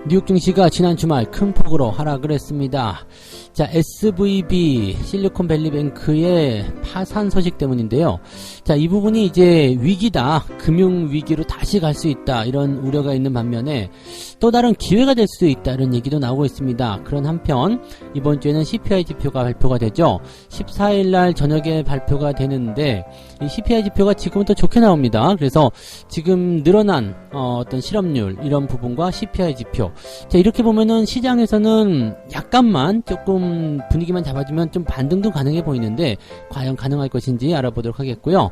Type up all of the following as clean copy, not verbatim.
뉴욕 증시가 지난 주말 큰 폭으로 하락을 했습니다. 자, SVB 실리콘밸리뱅크의 파산 소식 때문인데요. 자, 이 부분이 이제 위기다, 금융위기로 다시 갈 수 있다, 이런 우려가 있는 반면에 또 다른 기회가 될 수도 있다, 이런 얘기도 나오고 있습니다. 그런 한편 이번 주에는 CPI 지표가 발표가 되죠. 14일날 저녁에 발표가 되는데 이 CPI 지표가 지금부터 좋게 나옵니다. 그래서 지금 늘어난 어떤 실업률 이런 부분과 CPI 지표, 자, 이렇게 보면은 시장에서는 약간만 조금 분위기만 잡아주면 좀 반등도 가능해 보이는데 과연 가능할 것인지 알아보도록 하겠고요.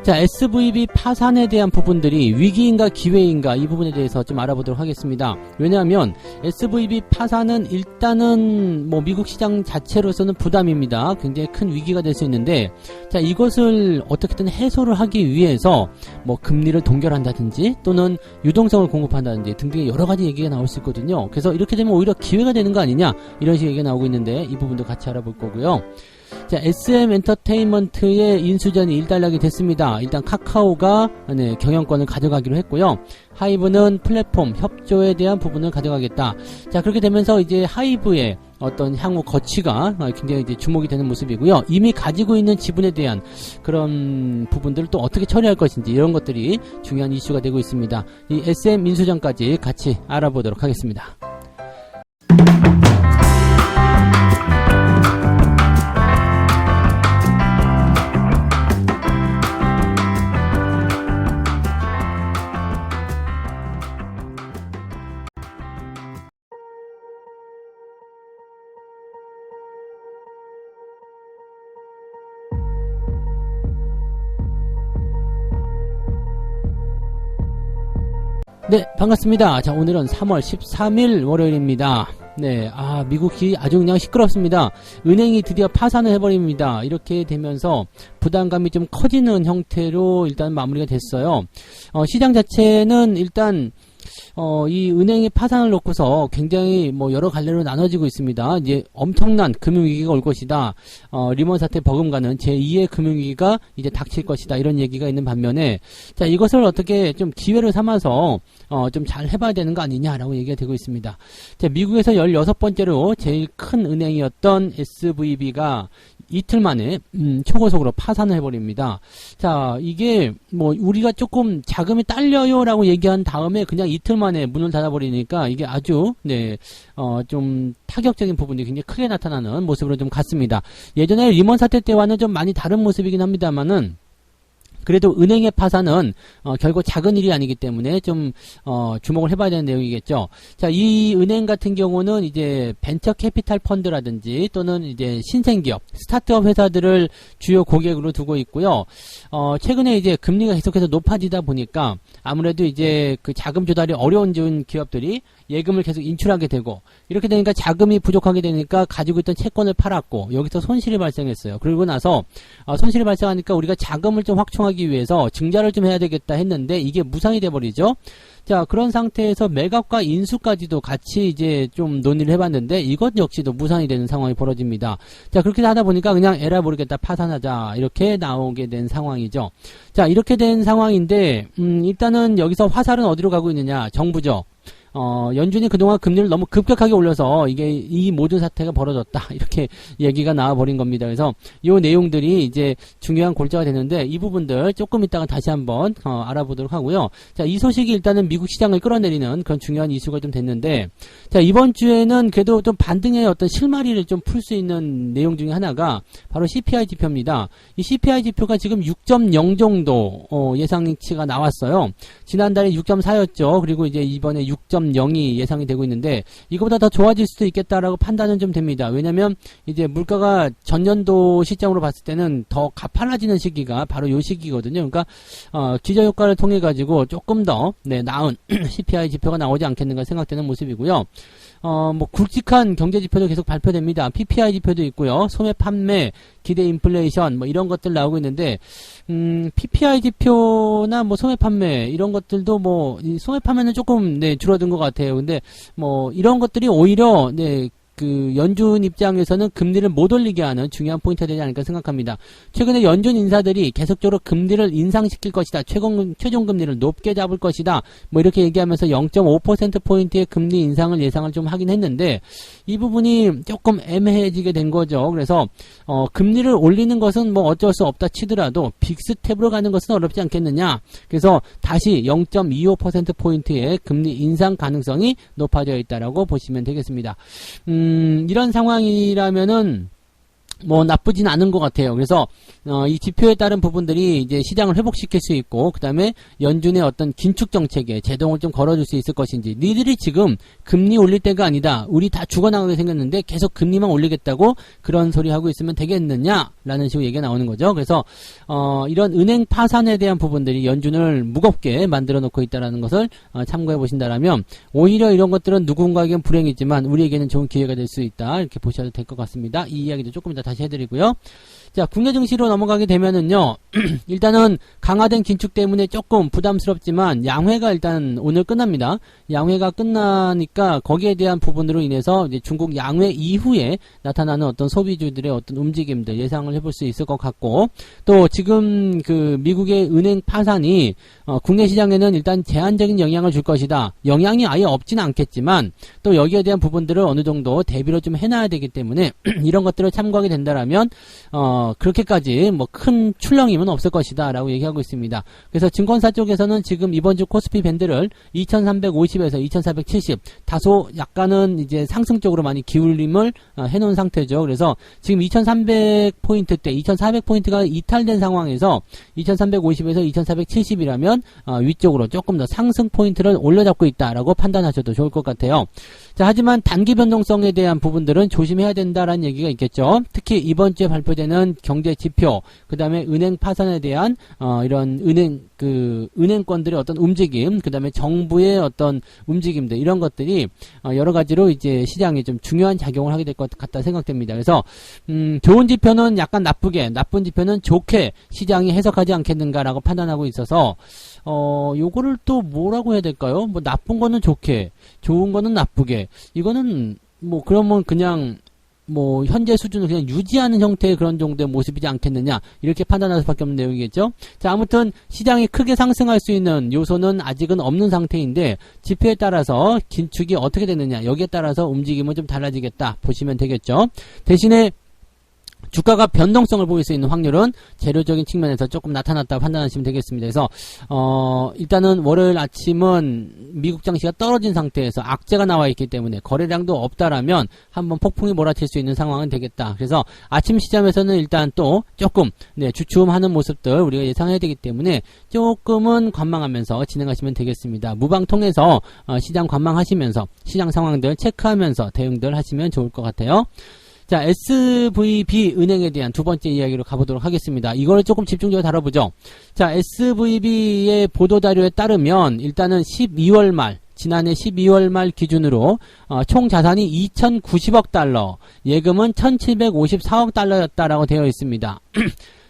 자, SVB 파산에 대한 부분들이 위기인가 기회인가, 이 부분에 대해서 좀 알아보도록 하겠습니다. 왜냐하면 SVB 파산은 일단은 뭐 미국 시장 자체로서는 부담입니다. 굉장히 큰 위기가 될 수 있는데, 자, 이것을 어떻게든 해소를 하기 위해서 뭐 금리를 동결한다든지 또는 유동성을 공급한다든지 등등의 여러 가지 얘기가 나올 수 있거든요. 그래서 이렇게 되면 오히려 기회가 되는 거 아니냐, 이런 식의 얘기가 나오고 있는데 이 부분도 같이 알아볼 거고요. 자, SM 엔터테인먼트의 인수전이 일단락이 됐습니다. 일단 카카오가 경영권을 가져가기로 했고요. 하이브는 플랫폼 협조에 대한 부분을 가져가겠다. 자, 그렇게 되면서 이제 하이브의 어떤 향후 거취가 굉장히 이제 주목이 되는 모습이고요. 이미 가지고 있는 지분에 대한 그런 부분들을 또 어떻게 처리할 것인지, 이런 것들이 중요한 이슈가 되고 있습니다. 이 SM 인수전까지 같이 알아보도록 하겠습니다. 네, 반갑습니다. 자, 오늘은 3월 13일 월요일입니다. 네, 미국이 아주 그냥 시끄럽습니다. 은행이 드디어 파산을 해버립니다. 이렇게 되면서 부담감이 좀 커지는 형태로 일단 마무리가 됐어요. 시장 자체는 일단 이 은행의 파산을 놓고서 굉장히 뭐 여러 갈래로 나눠지고 있습니다. 이제 엄청난 금융위기가 올 것이다. 리먼 사태 버금가는 제2의 금융위기가 이제 닥칠 것이다. 이런 얘기가 있는 반면에, 자, 이것을 어떻게 좀 기회를 삼아서 좀 잘 해봐야 되는 거 아니냐라고 얘기가 되고 있습니다. 자, 미국에서 16번째로 제일 큰 은행이었던 SVB가 이틀 만에 초고속으로 파산을 해버립니다. 자, 이게 뭐 우리가 조금 자금이 딸려요 라고 얘기한 다음에 그냥 이틀 만에 문을 닫아버리니까 이게 아주 좀 타격적인 부분이 굉장히 크게 나타나는 모습으로 좀 같습니다. 예전에 리먼 사태 때와는 좀 많이 다른 모습이긴 합니다만은, 그래도 은행의 파산은 결국 작은 일이 아니기 때문에 좀 주목을 해봐야 되는 내용이겠죠. 자, 이 은행 같은 경우는 이제 벤처 캐피탈 펀드라든지 또는 이제 신생기업, 스타트업 회사들을 주요 고객으로 두고 있고요. 최근에 이제 금리가 계속해서 높아지다 보니까 아무래도 이제 그 자금 조달이 어려운 기업들이 예금을 계속 인출하게 되고, 이렇게 되니까 자금이 부족하게 되니까 가지고 있던 채권을 팔았고, 여기서 손실이 발생했어요. 그러고 나서 손실이 발생하니까 우리가 자금을 좀 확충하기 위해서 증자를 좀 해야 되겠다 했는데 이게 무상이 돼버리죠. 자, 그런 상태에서 매각과 인수까지도 같이 이제 좀 논의를 해봤는데 이것 역시도 무산이 되는 상황이 벌어집니다. 자, 그렇게 하다 보니까 그냥 에라 모르겠다, 파산하자, 이렇게 나오게 된 상황이죠. 자, 이렇게 된 상황인데 일단은 여기서 화살은 어디로 가고 있느냐? 정부죠. 연준이 그동안 금리를 너무 급격하게 올려서 이게 이 모든 사태가 벌어졌다, 이렇게 얘기가 나와버린 겁니다. 그래서 이 내용들이 이제 중요한 골자가 되는데 이 부분들 조금 이따가 다시 한번 알아보도록 하고요. 자, 이 소식이 일단은 미국 시장을 끌어내리는 그런 중요한 이슈가 좀 됐는데, 자, 이번 주에는 그래도 좀 반등의 어떤 실마리를 좀 풀 수 있는 내용 중에 하나가 바로 CPI 지표입니다. 이 CPI 지표가 지금 6.0 정도 예상치가 나왔어요. 지난달에 6.4였죠. 그리고 이제 이번에 6.0이 예상이 되고 있는데 이거보다 더 좋아질 수도 있겠다라고 판단은 좀 됩니다. 왜냐면 이제 물가가 전년도 시점으로 봤을 때는 더 가팔라지는 시기가 바로 요 시기거든요. 그러니까 기저효과를 통해 가지고 조금 더 나은 CPI 지표가 나오지 않겠는가 생각되는 모습이고요. 뭐 굵직한 경제 지표도 계속 발표됩니다. PPI 지표도 있고요. 소매 판매, 기대 인플레이션 뭐 이런 것들 나오고 있는데 PPI 지표나 뭐 소매 판매 이런 것들도 뭐 이 소매 판매는 조금 줄어든 것 같아요. 근데 뭐 이런 것들이 오히려 연준 입장에서는 금리를 못 올리게 하는 중요한 포인트가 되지 않을까 생각합니다. 최근에 연준 인사들이 계속적으로 금리를 인상시킬 것이다. 최종 금리를 높게 잡을 것이다. 뭐 이렇게 얘기하면서 0.5%포인트의 금리 인상을 예상을 좀 하긴 했는데 이 부분이 조금 애매해지게 된 거죠. 그래서 금리를 올리는 것은 뭐 어쩔 수 없다 치더라도 빅스텝으로 가는 것은 어렵지 않겠느냐. 그래서 다시 0.25%포인트의 금리 인상 가능성이 높아져 있다라고 보시면 되겠습니다. 이런 상황이라면은 뭐 나쁘진 않은 것 같아요. 그래서 이 지표에 따른 부분들이 이제 시장을 회복시킬 수 있고 그 다음에 연준의 어떤 긴축 정책에 제동을 좀 걸어줄 수 있을 것인지 니들이 지금 금리 올릴 때가 아니다. 우리 다 죽어나가게 생겼는데 계속 금리만 올리겠다고 그런 소리 하고 있으면 되겠느냐 라는 식으로 얘기가 나오는 거죠. 그래서 이런 은행 파산에 대한 부분들이 연준을 무겁게 만들어 놓고 있다는 것을 참고해 보신다라면 오히려 이런 것들은 누군가에겐 불행이지만 우리에게는 좋은 기회가 될 수 있다. 이렇게 보셔도 될 것 같습니다. 이 이야기도 조금 이따 다시 해드리고요. 자, 국내 증시로 넘어가게 되면은요, 일단은 강화된 긴축 때문에 조금 부담스럽지만 양회가 일단 오늘 끝납니다. 양회가 끝나니까 거기에 대한 부분으로 인해서 이제 중국 양회 이후에 나타나는 어떤 소비주들의 어떤 움직임들 예상을 해볼 수 있을 것 같고, 또 지금 그 미국의 은행 파산이 국내 시장에는 일단 제한적인 영향을 줄 것이다. 영향이 아예 없지는 않겠지만 또 여기에 대한 부분들을 어느 정도 대비를 좀 해놔야 되기 때문에 이런 것들을 참고하게 된다라면 그렇게까지 뭐 큰 출렁임은 없을 것이다 라고 얘기하고 있습니다. 그래서 증권사 쪽에서는 지금 이번 주 코스피 밴드를 2350에서 2470 다소 약간은 이제 상승 쪽으로 많이 기울임을 해놓은 상태죠. 그래서 지금 2300포인트대 2400포인트가 이탈된 상황에서 2350에서 2470이라면 위쪽으로 조금 더 상승 포인트를 올려잡고 있다라고 판단하셔도 좋을 것 같아요. 자, 하지만 단기 변동성에 대한 부분들은 조심해야 된다라는 얘기가 있겠죠. 특히 이번 주에 발표되는 경제 지표, 그 다음에 은행 파산에 대한 이런 은행권들의 어떤 움직임, 그 다음에 정부의 어떤 움직임들 이런 것들이 여러 가지로 이제 시장에 좀 중요한 작용을 하게 될 것 같다 생각됩니다. 그래서 좋은 지표는 약간 나쁘게, 나쁜 지표는 좋게 시장이 해석하지 않겠는가라고 판단하고 있어서 요거를 또 뭐라고 해야 될까요? 뭐 나쁜 거는 좋게, 좋은 거는 나쁘게. 이거는 뭐 그러면 그냥 뭐 현재 수준을 그냥 유지하는 형태의 그런 정도의 모습이지 않겠느냐 이렇게 판단할 수밖에 없는 내용이겠죠. 자, 아무튼 시장이 크게 상승할 수 있는 요소는 아직은 없는 상태인데 지표에 따라서 긴축이 어떻게 되느냐 여기에 따라서 움직임은 좀 달라지겠다 보시면 되겠죠. 대신에 주가가 변동성을 보일 수 있는 확률은 재료적인 측면에서 조금 나타났다고 판단하시면 되겠습니다. 그래서 일단은 월요일 아침은 미국 장시가 떨어진 상태에서 악재가 나와 있기 때문에 거래량도 없다라면 한번 폭풍이 몰아칠 수 있는 상황은 되겠다. 그래서 아침 시점에서는 일단 또 조금 주춤하는 모습들 우리가 예상해야 되기 때문에 조금은 관망하면서 진행하시면 되겠습니다. 무방 통해서 시장 관망하시면서 시장 상황들 체크하면서 대응들 하시면 좋을 것 같아요. 자, SVB 은행에 대한 두 번째 이야기로 가보도록 하겠습니다. 이걸 조금 집중적으로 다뤄보죠. 자, SVB의 보도자료에 따르면 일단은 12월 말 지난해 12월 말 기준으로 총 자산이 2,090억 달러, 예금은 1,754억 달러였다라고 되어 있습니다.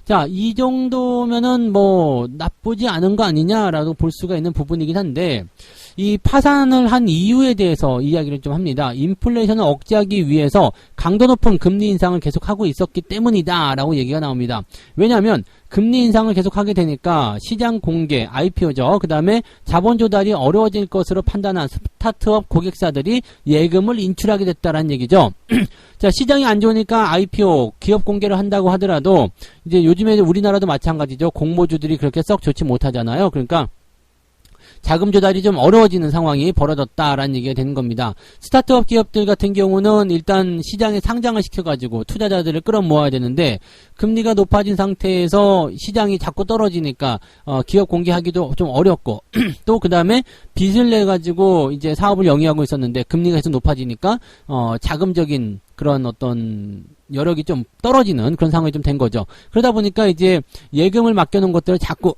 자, 이 정도면은 뭐 나쁘지 않은 거 아니냐라고 볼 수가 있는 부분이긴 한데 이 파산을 한 이유에 대해서 이야기를 좀 합니다. 인플레이션을 억제하기 위해서 강도 높은 금리 인상을 계속하고 있었기 때문이다 라고 얘기가 나옵니다. 왜냐하면 금리 인상을 계속하게 되니까 시장 공개, IPO죠. 그 다음에 자본 조달이 어려워질 것으로 판단한 스타트업 고객사들이 예금을 인출하게 됐다라는 얘기죠. 자, 시장이 안 좋으니까 IPO, 기업 공개를 한다고 하더라도 이제 요즘에 우리나라도 마찬가지죠. 공모주들이 그렇게 썩 좋지 못하잖아요. 그러니까 자금 조달이 좀 어려워지는 상황이 벌어졌다라는 얘기가 되는 겁니다. 스타트업 기업들 같은 경우는 일단 시장에 상장을 시켜가지고 투자자들을 끌어모아야 되는데 금리가 높아진 상태에서 시장이 자꾸 떨어지니까 기업 공개하기도 좀 어렵고 또 그 다음에 빚을 내가지고 이제 사업을 영위하고 있었는데 금리가 계속 높아지니까 자금적인 그런 어떤 여력이 좀 떨어지는 그런 상황이 좀 된 거죠. 그러다 보니까 이제 예금을 맡겨놓은 것들을 자꾸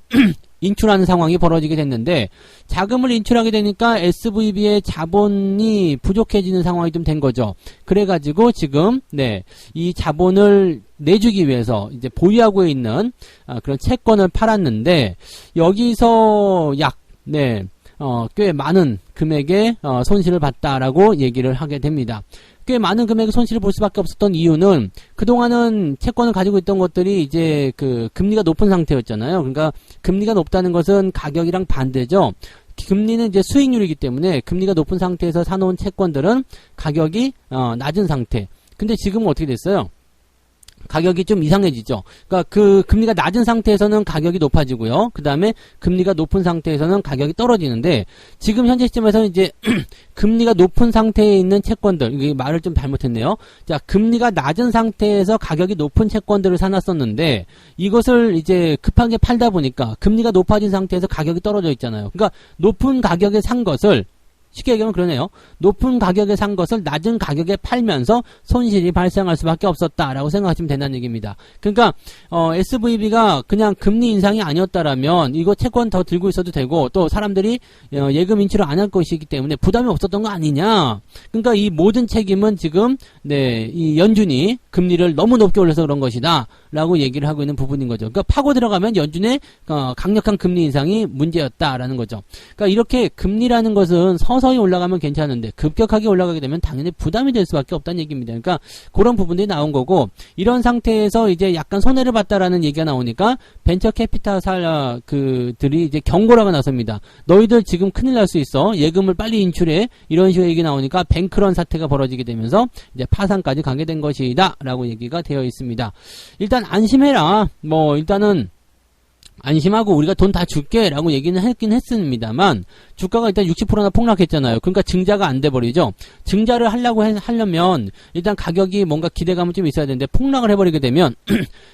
인출하는 상황이 벌어지게 됐는데 자금을 인출하게 되니까 SVB의 자본이 부족해지는 상황이 좀 된 거죠. 그래가지고 지금 이 자본을 내주기 위해서 이제 보유하고 있는 그런 채권을 팔았는데 여기서 약 꽤 많은 금액의 손실을 봤다라고 얘기를 하게 됩니다. 꽤 많은 금액의 손실을 볼 수밖에 없었던 이유는 그동안은 채권을 가지고 있던 것들이 이제 그 금리가 높은 상태였잖아요. 그러니까 금리가 높다는 것은 가격이랑 반대죠. 금리는 이제 수익률이기 때문에 금리가 높은 상태에서 사놓은 채권들은 가격이 낮은 상태. 근데 지금은 어떻게 됐어요? 가격이 좀 이상해지죠. 그러니까 그 금리가 낮은 상태에서는 가격이 높아지고요. 그 다음에 금리가 높은 상태에서는 가격이 떨어지는데 지금 현재 시점에서는 이제 금리가 높은 상태에 있는 채권들, 이게 말을 좀 잘못했네요. 자, 금리가 낮은 상태에서 가격이 높은 채권들을 사놨었는데 이것을 이제 급하게 팔다 보니까 금리가 높아진 상태에서 가격이 떨어져 있잖아요. 그러니까 높은 가격에 산 것을 쉽게 얘기하면 그러네요. 높은 가격에 산 것을 낮은 가격에 팔면서 손실이 발생할 수밖에 없었다라고 생각하시면 된다는 얘기입니다. 그러니까 SVB가 그냥 금리 인상이 아니었다라면 이거 채권 더 들고 있어도 되고 또 사람들이 예금 인출을 안 할 것이기 때문에 부담이 없었던 거 아니냐. 그러니까 이 모든 책임은 지금 이 연준이 금리를 너무 높게 올려서 그런 것이다 라고 얘기를 하고 있는 부분인 거죠. 그러니까 파고 들어가면 연준의 강력한 금리 인상이 문제였다라는 거죠. 그러니까 이렇게 금리라는 것은 서서히 올라가면 괜찮은데 급격하게 올라가게 되면 당연히 부담이 될 수밖에 없다는 얘기입니다. 그러니까 그런 부분들이 나온 거고, 이런 상태에서 이제 약간 손해를 봤다라는 얘기가 나오니까 벤처 캐피탈 그들이 이제 경고를 하고 나섭니다. 너희들 지금 큰일 날 수 있어. 예금을 빨리 인출해. 이런 식으로 얘기 나오니까 뱅크런 사태가 벌어지게 되면서 이제 파산까지 가게 된 것이다 라고 얘기가 되어 있습니다. 일단 안심해라. 일단은 안심하고 우리가 돈 다 줄게 라고 얘기는 했긴 했습니다만 주가가 일단 60%나 폭락했잖아요. 그러니까 증자가 안 돼버리죠. 증자를 하려면 일단 가격이 뭔가 기대감은 좀 있어야 되는데 폭락을 해버리게 되면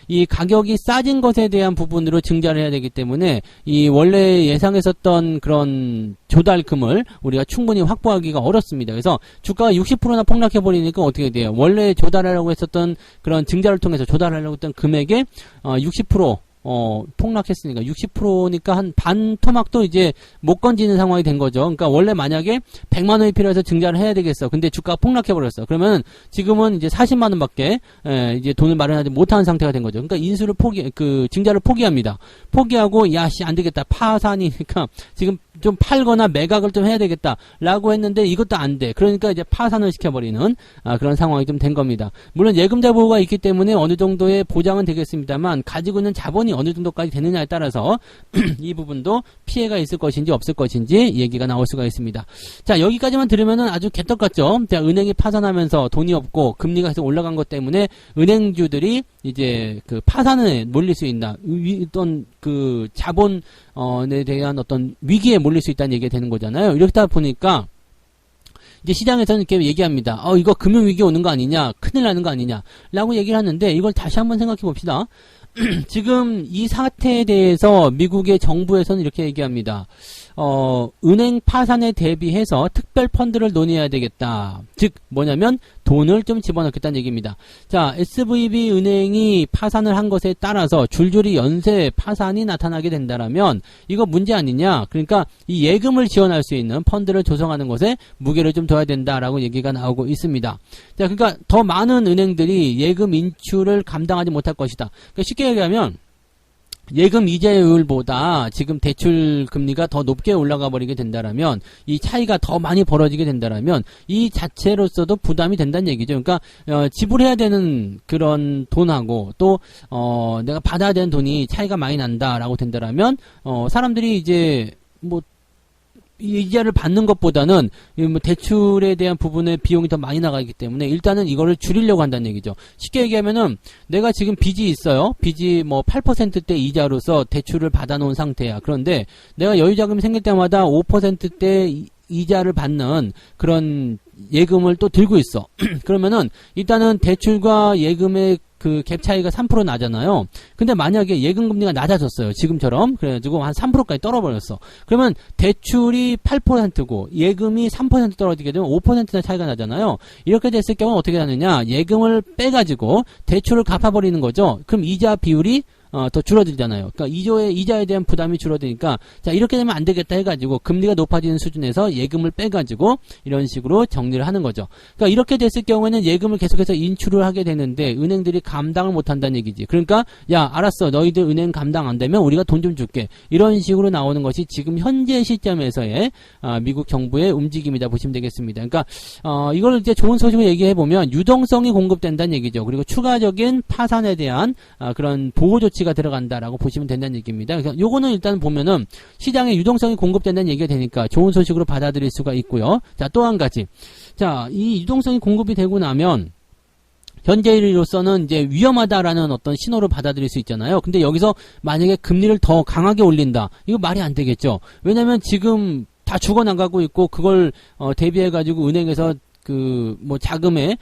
이 가격이 싸진 것에 대한 부분으로 증자를 해야 되기 때문에 이 원래 예상했었던 그런 조달금을 우리가 충분히 확보하기가 어렵습니다. 그래서 주가가 60%나 폭락해버리니까 어떻게 돼요? 원래 조달하려고 했었던 그런 증자를 통해서 조달하려고 했던 금액의 60% 폭락했으니까 60%니까 한 반 토막도 이제 못 건지는 상황이 된 거죠. 그러니까 원래 만약에 100만 원이 필요해서 증자를 해야 되겠어. 근데 주가가 폭락해버렸어. 그러면 지금은 이제 40만 원밖에 이제 돈을 마련하지 못하는 상태가 된 거죠. 그러니까 인수를 증자를 포기합니다. 포기하고 야씨 안 되겠다. 파산이니까 지금 좀 팔거나 매각을 좀 해야 되겠다 라고 했는데 이것도 안 돼. 그러니까 이제 파산을 시켜버리는 그런 상황이 좀 된 겁니다. 물론 예금자 보호가 있기 때문에 어느 정도의 보장은 되겠습니다만 가지고 있는 자본이 어느 정도까지 되느냐에 따라서 이 부분도 피해가 있을 것인지 없을 것인지 얘기가 나올 수가 있습니다. 자, 여기까지만 들으면은 아주 개떡 같죠? 자, 은행이 파산하면서 돈이 없고 금리가 계속 올라간 것 때문에 은행주들이 이제 그 파산에 몰릴 수 있나, 어떤 그 자본에 대한 어떤 위기에 몰릴 수 있다는 얘기가 되는 거잖아요. 이렇다 보니까 이제 시장에서는 이렇게 얘기합니다. 이거 금융위기 오는 거 아니냐, 큰일 나는 거 아니냐 라고 얘기를 하는데 이걸 다시 한번 생각해 봅시다. 지금 이 사태에 대해서 미국의 정부에서는 이렇게 얘기합니다. 은행 파산에 대비해서 특별 펀드를 논의해야 되겠다. 즉 뭐냐면 돈을 좀 집어넣겠다는 얘기입니다. 자, SVB 은행이 파산을 한 것에 따라서 줄줄이 연쇄 파산이 나타나게 된다라면 이거 문제 아니냐? 그러니까 이 예금을 지원할 수 있는 펀드를 조성하는 것에 무게를 좀 둬야 된다라고 얘기가 나오고 있습니다. 자, 그러니까 더 많은 은행들이 예금 인출을 감당하지 못할 것이다. 그러니까 쉽게 얘기하면 예금 이자율보다 지금 대출 금리가 더 높게 올라가 버리게 된다라면 이 차이가 더 많이 벌어지게 된다라면 이 자체로서도 부담이 된다는 얘기죠. 그러니까 지불해야 되는 그런 돈하고 또 내가 받아야 되는 돈이 차이가 많이 난다라고 된다라면 사람들이 이제 이자를 받는 것보다는 대출에 대한 부분의 비용이 더 많이 나가기 때문에 일단은 이거를 줄이려고 한다는 얘기죠. 쉽게 얘기하면은 내가 지금 빚이 있어요. 빚이 8%대 이자로서 대출을 받아놓은 상태야. 그런데 내가 여유자금이 생길 때마다 5%대 이자를 받는 그런 예금을 또 들고 있어. 그러면은 일단은 대출과 예금의 그 갭 차이가 3% 나잖아요. 근데 만약에 예금 금리가 낮아졌어요. 지금처럼. 그래가지고 한 3%까지 떨어버렸어. 그러면 대출이 8%고 예금이 3% 떨어지게 되면 5%나 차이가 나잖아요. 이렇게 됐을 경우는 어떻게 하느냐. 예금을 빼가지고 대출을 갚아버리는 거죠. 그럼 이자 비율이 더 줄어들잖아요. 그러니까 이자에 대한 부담이 줄어드니까 자 이렇게 되면 안 되겠다 해가지고 금리가 높아지는 수준에서 예금을 빼가지고 이런 식으로 정리를 하는 거죠. 그러니까 이렇게 됐을 경우에는 예금을 계속해서 인출을 하게 되는데 은행들이 감당을 못한다는 얘기지. 그러니까 야 알았어 너희들 은행 감당 안 되면 우리가 돈 좀 줄게. 이런 식으로 나오는 것이 지금 현재 시점에서의 미국 정부의 움직임이다 보시면 되겠습니다. 그러니까 이걸 이제 좋은 소식을 얘기해 보면 유동성이 공급된다는 얘기죠. 그리고 추가적인 파산에 대한 그런 보호 조치가 들어간다라고 보시면 된다는 얘기입니다. 그래서 요거는 일단 보면은 시장에 유동성이 공급된다는 얘기가 되니까 좋은 소식으로 받아들일 수가 있고요. 자, 또 한 가지. 자, 이 유동성이 공급이 되고 나면 현재로서는 이제 위험하다라는 어떤 신호를 받아들일 수 있잖아요. 근데 여기서 만약에 금리를 더 강하게 올린다. 이거 말이 안 되겠죠. 왜냐면 지금 다 죽어나가고 있고 그걸 대비해가지고 은행에서 자금의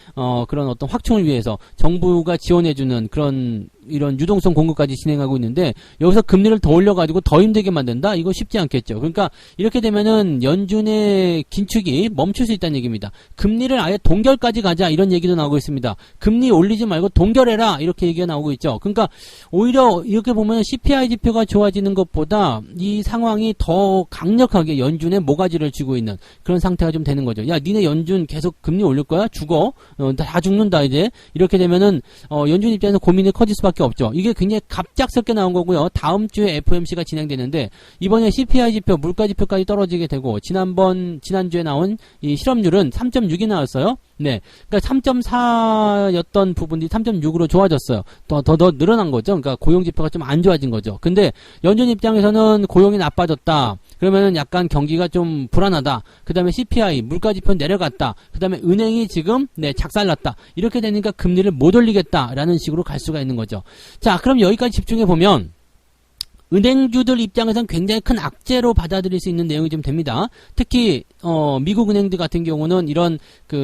그런 어떤 확충을 위해서 정부가 지원해주는 그런 이런 유동성 공급까지 진행하고 있는데 여기서 금리를 더 올려가지고 더 힘들게 만든다? 이거 쉽지 않겠죠. 그러니까 이렇게 되면은 연준의 긴축이 멈출 수 있다는 얘기입니다. 금리를 아예 동결까지 가자 이런 얘기도 나오고 있습니다. 금리 올리지 말고 동결해라 이렇게 얘기가 나오고 있죠. 그러니까 오히려 이렇게 보면 CPI 지표가 좋아지는 것보다 이 상황이 더 강력하게 연준의 모가지를 쥐고 있는 그런 상태가 좀 되는 거죠. 야 니네 연준 계속 금리 올릴 거야? 죽어? 다 죽는다 이제. 이렇게 되면은 연준 입장에서 고민이 커질 수밖에 없죠. 이게 굉장히 갑작스럽게 나온 거고요. 다음 주에 FOMC가 진행되는데 이번에 CPI 지표, 물가 지표까지 떨어지게 되고 지난주에 나온 이 실업률은 3.6이 나왔어요. 네. 그러니까 3.4였던 부분이 3.6으로 좋아졌어요. 더 늘어난 거죠. 그러니까 고용 지표가 좀 안 좋아진 거죠. 근데 연준 입장에서는 고용이 나빠졌다. 그러면은 약간 경기가 좀 불안하다. 그 다음에 CPI, 물가 지표 내려갔다. 그 다음에 은행이 지금 작살났다. 이렇게 되니까 금리를 못 올리겠다라는 식으로 갈 수가 있는 거죠. 자, 그럼 여기까지 집중해 보면 은행주들 입장에서는 굉장히 큰 악재로 받아들일 수 있는 내용이 좀 됩니다. 특히 미국 은행들 같은 경우는 이런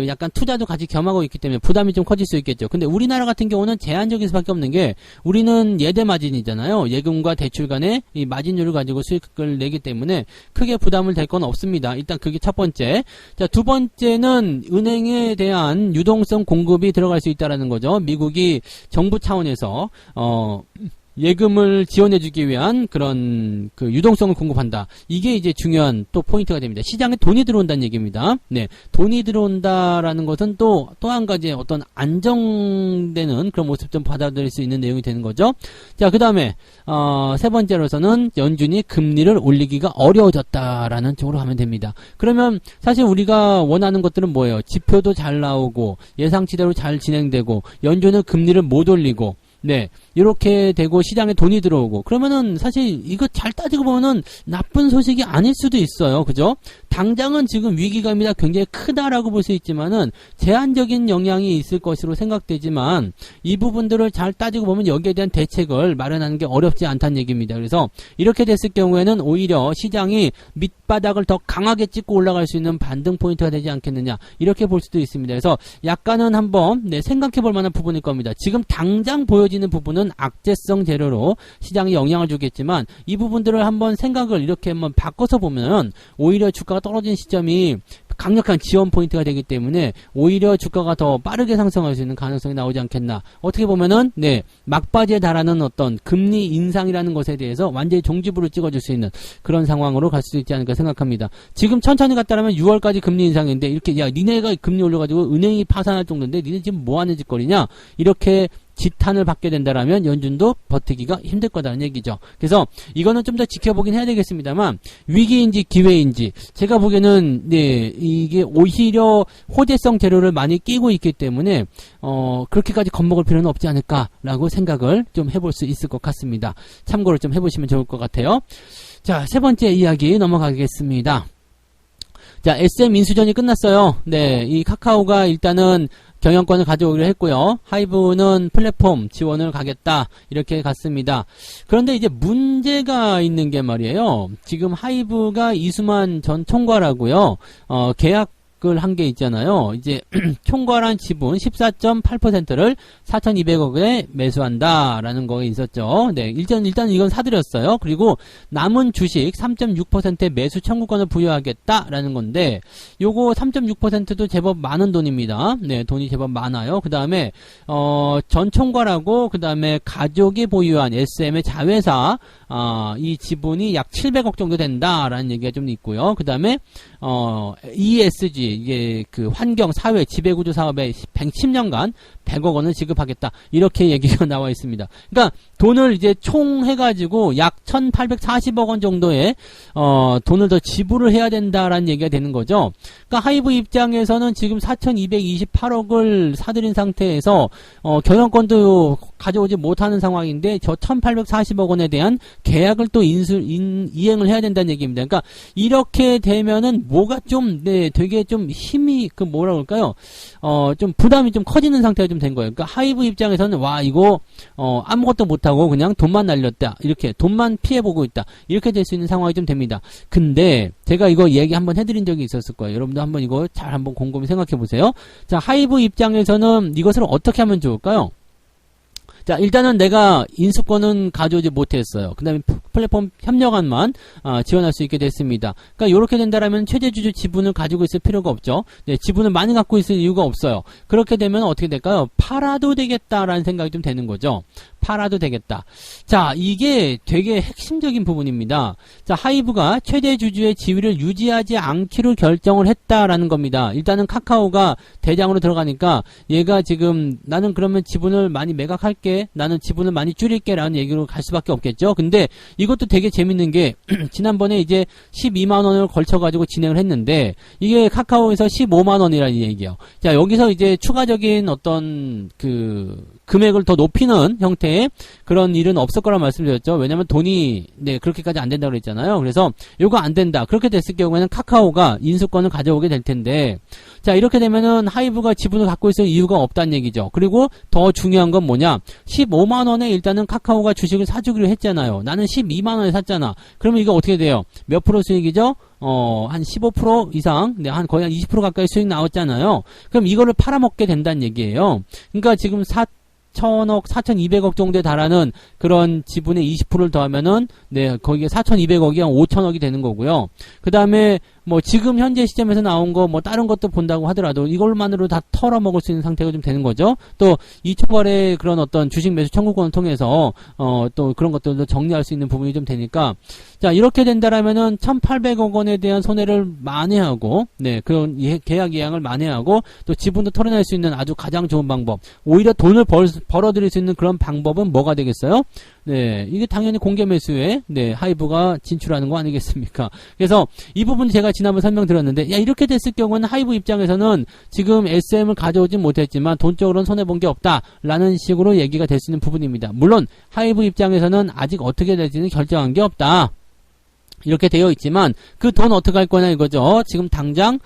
약간 투자도 같이 겸하고 있기 때문에 부담이 좀 커질 수 있겠죠. 근데 우리나라 같은 경우는 제한적일 수밖에 없는 게 우리는 예대 마진이잖아요. 예금과 대출 간의 이 마진율을 가지고 수익을 내기 때문에 크게 부담을 될 건 없습니다. 일단 그게 첫 번째. 자, 두 번째는 은행에 대한 유동성 공급이 들어갈 수 있다라는 거죠. 미국이 정부 차원에서 예금을 지원해주기 위한 그런 유동성을 공급한다. 이게 이제 중요한 또 포인트가 됩니다. 시장에 돈이 들어온다는 얘기입니다. 네, 돈이 들어온다라는 것은 또 한 가지 어떤 안정되는 그런 모습 좀 받아들일 수 있는 내용이 되는 거죠. 자, 그 다음에 세 번째로서는 연준이 금리를 올리기가 어려워졌다라는 쪽으로 가면 됩니다. 그러면 사실 우리가 원하는 것들은 뭐예요? 지표도 잘 나오고 예상치대로 잘 진행되고 연준은 금리를 못 올리고 네, 이렇게 되고 시장에 돈이 들어오고 그러면은 사실 이거 잘 따지고 보면은 나쁜 소식이 아닐 수도 있어요. 그죠? 당장은 지금 위기감이다 굉장히 크다라고 볼 수 있지만은 제한적인 영향이 있을 것으로 생각되지만 이 부분들을 잘 따지고 보면 여기에 대한 대책을 마련하는 게 어렵지 않다는 얘기입니다. 그래서 이렇게 됐을 경우에는 오히려 시장이 밑바닥을 더 강하게 찍고 올라갈 수 있는 반등 포인트가 되지 않겠느냐 이렇게 볼 수도 있습니다. 그래서 약간은 한번 생각해 볼 만한 부분일 겁니다. 지금 당장 보여지는 부분은 악재성 재료로 시장에 영향을 주겠지만 이 부분들을 한번 생각을 이렇게 한번 바꿔서 보면 오히려 주가가 떨어진 시점이 강력한 지원 포인트가 되기 때문에 오히려 주가가 더 빠르게 상승할 수 있는 가능성이 나오지 않겠나. 어떻게 보면은 막바지에 달하는 어떤 금리 인상이라는 것에 대해서 완전히 종지부를 찍어줄 수 있는 그런 상황으로 갈 수도 있지 않을까 생각합니다. 지금 천천히 갔다라면 6월까지 금리 인상인데 이렇게 야 니네가 금리 올려가지고 은행이 파산할 정도인데 니네 지금 뭐 하는 짓거리냐 이렇게 지탄을 받게 된다라면 연준도 버티기가 힘들 거다는 얘기죠. 그래서 이거는 좀 더 지켜보긴 해야 되겠습니다만 위기인지 기회인지 제가 보기에는 이게 오히려 호재성 재료를 많이 끼고 있기 때문에 그렇게까지 겁먹을 필요는 없지 않을까라고 생각을 좀 해볼 수 있을 것 같습니다. 참고를 좀 해보시면 좋을 것 같아요. 자, 세 번째 이야기 넘어가겠습니다. 자, SM 인수전이 끝났어요. 네, 이 카카오가 일단은 경영권을 가져오기로 했고요. 하이브는 플랫폼 지원을 가겠다 이렇게 갔습니다. 그런데 이제 문제가 있는 게 말이에요. 지금 하이브가 이수만 전 총괄하고요. 계약 한 게 있잖아요. 이제 총괄한 지분 14.8%를 4,200억에 매수한다라는 거 있었죠. 네, 일단 이건 사드렸어요. 그리고 남은 주식 3.6%의 매수 청구권을 부여하겠다라는 건데, 요거 3.6%도 제법 많은 돈입니다. 네, 돈이 제법 많아요. 그 다음에 전 총괄하고 그 다음에 가족이 보유한 SM의 자회사 이 지분이 약 700억 정도 된다라는 얘기가 좀 있고요. 그 다음에 ESG 이게 그 환경 사회 지배구조 사업에 110년간 100억 원을 지급하겠다 이렇게 얘기가 나와 있습니다. 그러니까 돈을 이제 총 해가지고 약 1,840억 원 정도의 돈을 더 지불을 해야 된다라는 얘기가 되는 거죠. 그러니까 하이브 입장에서는 지금 4,228억을 사들인 상태에서 경영권도 가져오지 못하는 상황인데 저 1,840억 원에 대한 계약을 또 이행을 해야 된다는 얘기입니다. 그러니까 이렇게 되면은 뭐가 좀 되게 좀 힘이 뭐라 그럴까요? 좀 부담이 좀 커지는 상태가 좀 된 거예요. 그러니까 하이브 입장에서는 와 이거 아무것도 못하고 그냥 돈만 날렸다 이렇게 돈만 피해보고 있다 이렇게 될 수 있는 상황이 좀 됩니다. 근데 제가 이거 얘기 한번 해드린 적이 있었을 거예요. 여러분도 한번 이거 잘 한번 곰곰이 생각해 보세요. 자, 하이브 입장에서는 이것을 어떻게 하면 좋을까요? 자, 일단은 내가 인수권은 가져오지 못했어요. 그 다음에 플랫폼 협력안만 지원할 수 있게 됐습니다. 그러니까 이렇게 된다라면 최대주주 지분을 가지고 있을 필요가 없죠. 네, 지분을 많이 갖고 있을 이유가 없어요. 그렇게 되면 어떻게 될까요? 팔아도 되겠다라는 생각이 좀 되는 거죠. 팔아도 되겠다. 자, 이게 되게 핵심적인 부분입니다. 자, 하이브가 최대주주의 지위를 유지하지 않기로 결정을 했다라는 겁니다. 일단은 카카오가 대장으로 들어가니까 얘가 지금 나는 그러면 지분을 많이 매각할게, 나는 지분을 많이 줄일게 라는 얘기로 갈 수밖에 없겠죠. 근데 이것도 되게 재밌는 게 지난번에 이제 12만원을 걸쳐가지고 진행을 했는데 이게 카카오에서 15만원이라는 얘기예요. 자, 여기서 이제 추가적인 어떤 금액을 더 높이는 형태의 그런 일은 없을 거라 말씀드렸죠. 왜냐면 돈이 그렇게까지 안 된다고 그랬잖아요. 그래서 요거 안 된다. 그렇게 됐을 경우에는 카카오가 인수권을 가져오게 될 텐데, 자, 이렇게 되면은 하이브가 지분을 갖고 있을 이유가 없다는 얘기죠. 그리고 더 중요한 건 뭐냐? 15만원에 일단은 카카오가 주식을 사주기로 했잖아요. 나는 12만원에 샀잖아. 그러면 이거 어떻게 돼요? 몇 프로 수익이죠? 한 15% 이상, 한 거의 한 20% 가까이 수익 나왔잖아요. 그럼 이거를 팔아먹게 된다는 얘기예요. 그러니까 지금 4,000억, 4,200억 정도에 달하는 그런 지분의 20%를 더하면은, 거기에 4,200억이 한 5,000억이 되는 거고요. 그 다음에, 지금 현재 시점에서 나온 거, 다른 것도 본다고 하더라도 이걸만으로 다 털어먹을 수 있는 상태가 좀 되는 거죠. 또, 이초거래 그런 어떤 주식 매수 청구권을 통해서, 또 그런 것들도 정리할 수 있는 부분이 좀 되니까, 자, 이렇게 된다라면은 1,800억 원에 대한 손해를 만회하고, 그런 계약 이행을 만회하고, 또 지분도 털어낼 수 있는 아주 가장 좋은 방법. 오히려 돈을 벌어들일 수 있는 그런 방법은 뭐가 되겠어요? 이게 당연히 공개 매수에, 하이브가 진출하는 거 아니겠습니까? 그래서 이 부분 제가 지난번 설명드렸는데, 야, 이렇게 됐을 경우는 하이브 입장에서는 지금 SM을 가져오진 못했지만 돈적으로는 손해본 게 없다라는 식으로 얘기가 될 수 있는 부분입니다. 물론 하이브 입장에서는 아직 어떻게 될지는 결정한 게 없다. 이렇게 되어 있지만 그 돈 어떻게 할 거냐 이거죠. 지금 당장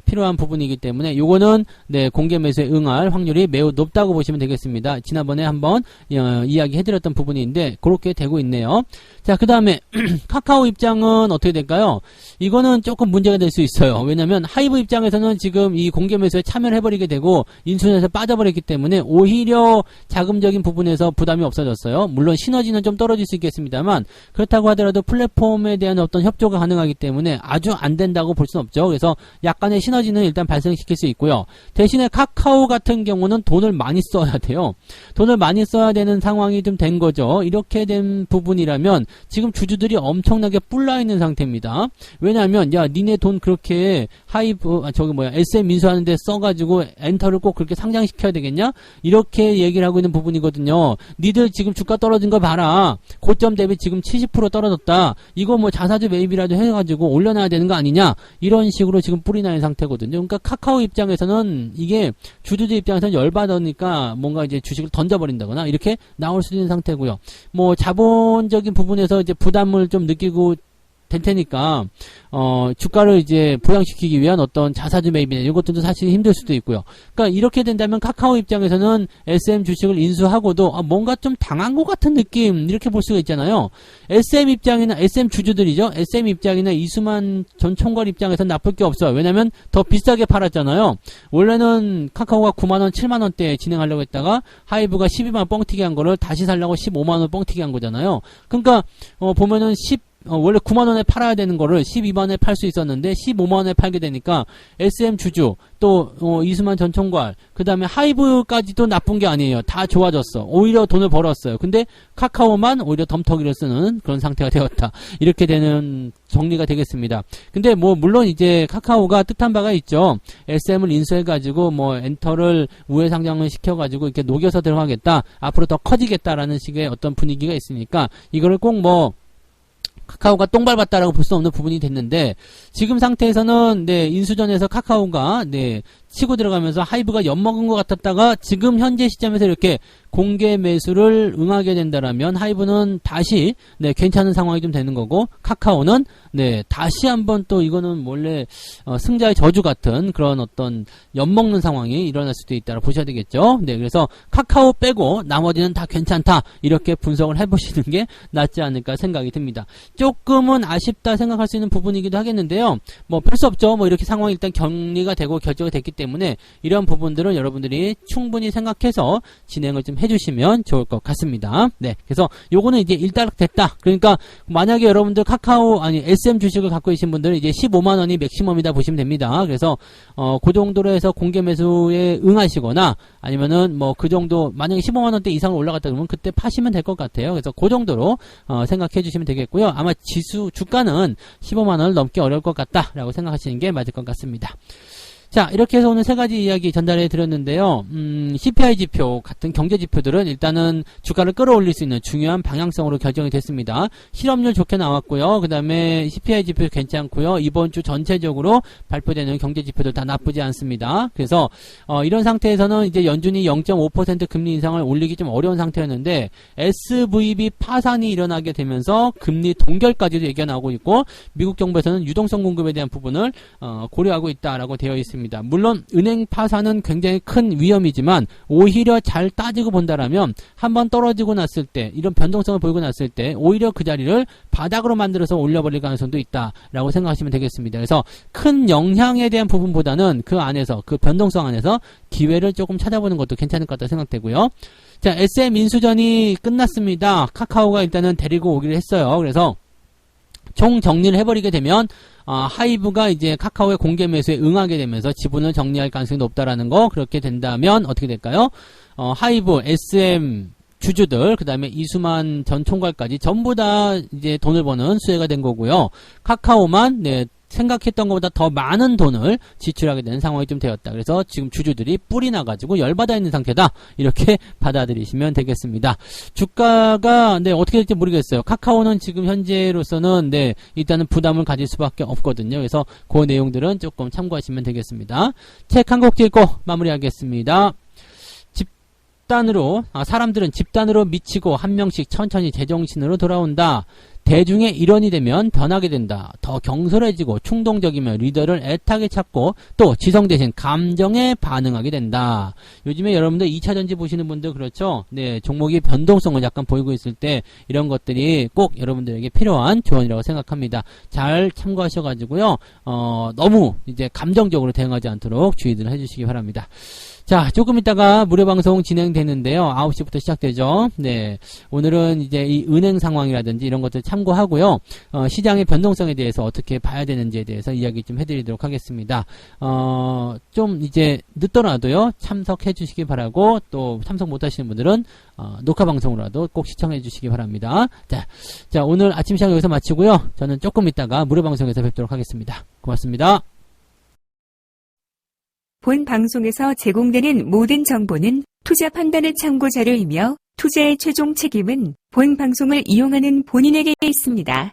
필요한 부분이기 때문에 요거는 공개 매수에 응할 확률이 매우 높다고 보시면 되겠습니다. 지난번에 한번 이야기해드렸던 부분인데 그렇게 되고 있네요. 자, 그 다음에 카카오 입장은 어떻게 될까요? 이거는 조금 문제가 될 수 있어요. 왜냐면 하이브 입장에서는 지금 이 공개 매수에 참여를 해버리게 되고 인수에서 빠져버렸기 때문에 오히려 자금적인 부분에서 부담이 없어졌어요. 물론 시너지는 좀 떨어질 수 있겠습니다만 그렇다고 하더라도 플랫폼에 대한 어떤 협조가 가능하기 때문에 아주 안 된다고 볼 수는 없죠. 그래서 약간의 시너지는 일단 발생시킬 수 있고요. 대신에 카카오 같은 경우는 돈을 많이 써야 돼요. 돈을 많이 써야 되는 상황이 좀 된 거죠. 이렇게 된 부분이라면 지금 주주들이 엄청나게 뿔나 있는 상태입니다. 왜냐하면 야, 니네 돈 그렇게 SM 인수하는데 써가지고 엔터를 꼭 그렇게 상장시켜야 되겠냐? 이렇게 얘기를 하고 있는 부분이거든요. 니들 지금 주가 떨어진 거 봐라. 고점 대비 지금 70% 떨어졌다. 이거 자사주 매입이라도 해가지고 올려놔야 되는 거 아니냐? 이런 식으로 지금 뿔이 나는 상태거든요. 그러니까 카카오 입장에서는 이게 주주들 입장에서는 열받으니까 뭔가 이제 주식을 던져버린다거나 이렇게 나올 수 있는 상태고요. 자본적인 부분에서 이제 부담을 좀 느끼고 될 테니까 주가를 이제 부양시키기 위한 어떤 자사주 매입이나 이런 것들도 사실 힘들 수도 있고요. 그러니까 이렇게 된다면 카카오 입장에서는 SM 주식을 인수하고도 뭔가 좀 당한 것 같은 느낌 이렇게 볼 수가 있잖아요. SM 입장이나 SM 주주들이죠. SM 입장이나 이수만 전 총괄 입장에서는 나쁠 게 없어요. 왜냐면 더 비싸게 팔았잖아요. 원래는 카카오가 9만원, 7만원대에 진행하려고 했다가 하이브가 12만원 뻥튀기 한 거를 다시 살려고 15만원 뻥튀기 한 거잖아요. 그러니까 보면은 원래 9만원에 팔아야 되는 거를 12만원에 팔 수 있었는데 15만원에 팔게 되니까 SM 주주 또 이수만 전 총괄 그 다음에 하이브까지도 나쁜 게 아니에요. 다 좋아졌어. 오히려 돈을 벌었어요. 근데 카카오만 오히려 덤터기를 쓰는 그런 상태가 되었다. 이렇게 되는 정리가 되겠습니다. 근데 물론 이제 카카오가 뜻한 바가 있죠. SM을 인수해가지고 엔터를 우회 상장을 시켜가지고 이렇게 녹여서 들어가겠다. 앞으로 더 커지겠다라는 식의 어떤 분위기가 있으니까 이거를 꼭 카카오가 똥 밟았다라고 볼 수 없는 부분이 됐는데 지금 상태에서는 인수전에서 카카오가 치고 들어가면서 하이브가 엿먹은 것 같았다가 지금 현재 시점에서 이렇게 공개 매수를 응하게 된다라면 하이브는 다시 괜찮은 상황이 좀 되는 거고 카카오는 다시 한번 또 이거는 원래 승자의 저주 같은 그런 어떤 엿먹는 상황이 일어날 수도 있다고 보셔야 되겠죠. 그래서 카카오 빼고 나머지는 다 괜찮다 이렇게 분석을 해보시는 게 낫지 않을까 생각이 듭니다. 조금은 아쉽다 생각할 수 있는 부분이기도 하겠는데요. 별 수 없죠. 이렇게 상황이 일단 격리가 되고 결정이 됐기 때문에 이런 부분들은 여러분들이 충분히 생각해서 진행을 좀 해주시면 좋을 것 같습니다. 그래서 요거는 이제 일단락 됐다. 그러니까 만약에 여러분들 SM 주식을 갖고 계신 분들은 이제 15만원이 맥시멈이다 보시면 됩니다. 그래서 그 정도로 해서 공개 매수에 응하시거나 아니면은 그 정도 만약에 15만원대 이상으로 올라갔다 그러면 그때 파시면 될 것 같아요. 그래서 그 정도로 생각해 주시면 되겠고요. 아마 주가는 15만원을 넘기 어려울 것 같다라고 생각하시는 게 맞을 것 같습니다. 자, 이렇게 해서 오늘 세 가지 이야기 전달해 드렸는데요. CPI 지표 같은 경제 지표들은 일단은 주가를 끌어올릴 수 있는 중요한 방향성으로 결정이 됐습니다. 실업률 좋게 나왔고요. 그 다음에 CPI 지표 괜찮고요. 이번 주 전체적으로 발표되는 경제 지표들 다 나쁘지 않습니다. 그래서 이런 상태에서는 이제 연준이 0.5% 금리 인상을 올리기 좀 어려운 상태였는데 SVB 파산이 일어나게 되면서 금리 동결까지도 얘기가 나오고 있고 미국 정부에서는 유동성 공급에 대한 부분을 고려하고 있다라고 되어 있습니다. 물론 은행 파산은 굉장히 큰 위험이지만 오히려 잘 따지고 본다라면 한번 떨어지고 났을 때 이런 변동성을 보이고 났을 때 오히려 그 자리를 바닥으로 만들어서 올려버릴 가능성도 있다라고 생각하시면 되겠습니다. 그래서 큰 영향에 대한 부분보다는 그 안에서 그 변동성 안에서 기회를 조금 찾아보는 것도 괜찮을 것 같다 생각되고요. 자, SM 인수전이 끝났습니다. 카카오가 일단은 데리고 오기로 했어요. 그래서 총 정리를 해버리게 되면 하이브가 이제 카카오의 공개 매수에 응하게 되면서 지분을 정리할 가능성이 높다라는 거. 그렇게 된다면 어떻게 될까요? 하이브, SM 주주들, 그 다음에 이수만 전 총괄까지 전부 다 이제 돈을 버는 수혜가 된 거고요. 카카오만 생각했던 것보다 더 많은 돈을 지출하게 되는 상황이 좀 되었다. 그래서 지금 주주들이 뿔이 나가지고 열받아 있는 상태다. 이렇게 받아들이시면 되겠습니다. 주가가 어떻게 될지 모르겠어요. 카카오는 지금 현재로서는 일단은 부담을 가질 수밖에 없거든요. 그래서 그 내용들은 조금 참고하시면 되겠습니다. 책 한 곡 읽고 마무리하겠습니다. 사람들은 집단으로 미치고 한 명씩 천천히 제정신으로 돌아온다. 대중의 일원이 되면 변하게 된다. 더 경솔해지고 충동적이며 리더를 애타게 찾고 또 지성 대신 감정에 반응하게 된다. 요즘에 여러분들 2차전지 보시는 분들 그렇죠? 종목이 변동성을 약간 보이고 있을 때 이런 것들이 꼭 여러분들에게 필요한 조언이라고 생각합니다. 잘 참고하셔가지고요. 너무 이제 감정적으로 대응하지 않도록 주의를 해주시기 바랍니다. 자, 조금 있다가 무료 방송 진행되는데요. 9시부터 시작되죠. 오늘은 이제 이 은행 상황이라든지 이런 것들 참고하고요. 시장의 변동성에 대해서 어떻게 봐야 되는지에 대해서 이야기 좀 해드리도록 하겠습니다. 좀 이제 늦더라도요. 참석해 주시기 바라고 또 참석 못 하시는 분들은 녹화 방송으로라도 꼭 시청해 주시기 바랍니다. 자, 오늘 아침 시장 여기서 마치고요. 저는 조금 있다가 무료 방송에서 뵙도록 하겠습니다. 고맙습니다. 본 방송에서 제공되는 모든 정보는 투자 판단의 참고 자료이며 투자의 최종 책임은 본 방송을 이용하는 본인에게 있습니다.